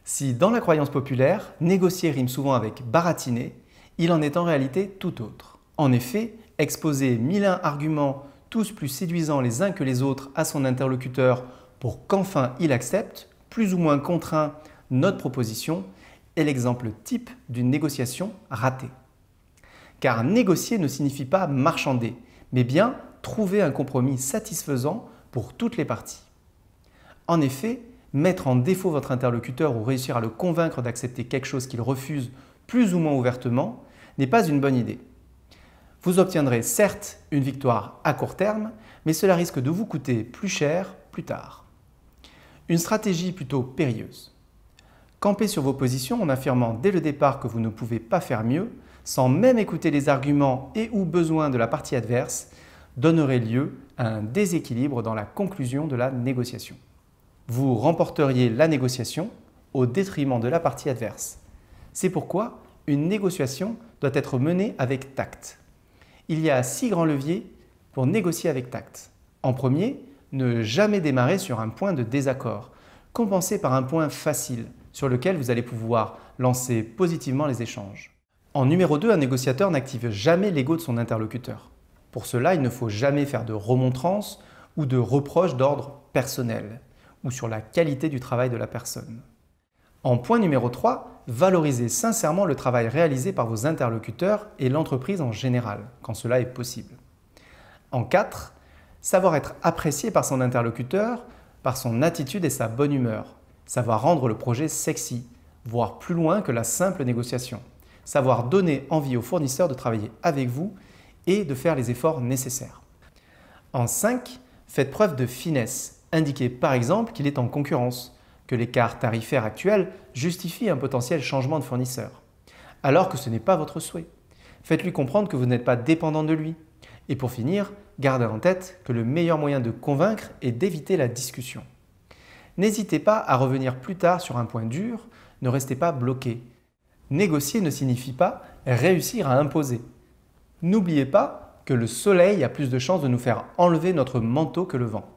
Si dans la croyance populaire, négocier rime souvent avec baratiner, il en est en réalité tout autre. En effet, exposer 1001 arguments, tous plus séduisants les uns que les autres à son interlocuteur pour qu'enfin il accepte, plus ou moins contraint, notre proposition, est l'exemple type d'une négociation ratée. Car négocier ne signifie pas marchander, mais bien trouver un compromis satisfaisant pour toutes les parties. En effet, mettre en défaut votre interlocuteur ou réussir à le convaincre d'accepter quelque chose qu'il refuse plus ou moins ouvertement n'est pas une bonne idée. Vous obtiendrez certes une victoire à court terme, mais cela risque de vous coûter plus cher plus tard. Une stratégie plutôt périlleuse. Camper sur vos positions en affirmant dès le départ que vous ne pouvez pas faire mieux, sans même écouter les arguments et ou besoins de la partie adverse, donnerait lieu à un déséquilibre dans la conclusion de la négociation. Vous remporteriez la négociation au détriment de la partie adverse. C'est pourquoi une négociation doit être menée avec tact. Il y a 6 grands leviers pour négocier avec tact. En premier, ne jamais démarrer sur un point de désaccord. Compensez par un point facile sur lequel vous allez pouvoir lancer positivement les échanges. En numéro 2, un négociateur n'active jamais l'ego de son interlocuteur. Pour cela, il ne faut jamais faire de remontrances ou de reproches d'ordre personnel ou sur la qualité du travail de la personne. En point numéro 3, valorisez sincèrement le travail réalisé par vos interlocuteurs et l'entreprise en général, quand cela est possible. En 4, savoir être apprécié par son interlocuteur, par son attitude et sa bonne humeur. Savoir rendre le projet sexy, voire plus loin que la simple négociation. Savoir donner envie aux fournisseurs de travailler avec vous et de faire les efforts nécessaires. En 5, faites preuve de finesse. Indiquez par exemple qu'il est en concurrence, que l'écart tarifaire actuel justifie un potentiel changement de fournisseur, alors que ce n'est pas votre souhait. Faites-lui comprendre que vous n'êtes pas dépendant de lui. Et pour finir, gardez en tête que le meilleur moyen de convaincre est d'éviter la discussion. N'hésitez pas à revenir plus tard sur un point dur, ne restez pas bloqué. Négocier ne signifie pas réussir à imposer. N'oubliez pas que le soleil a plus de chances de nous faire enlever notre manteau que le vent.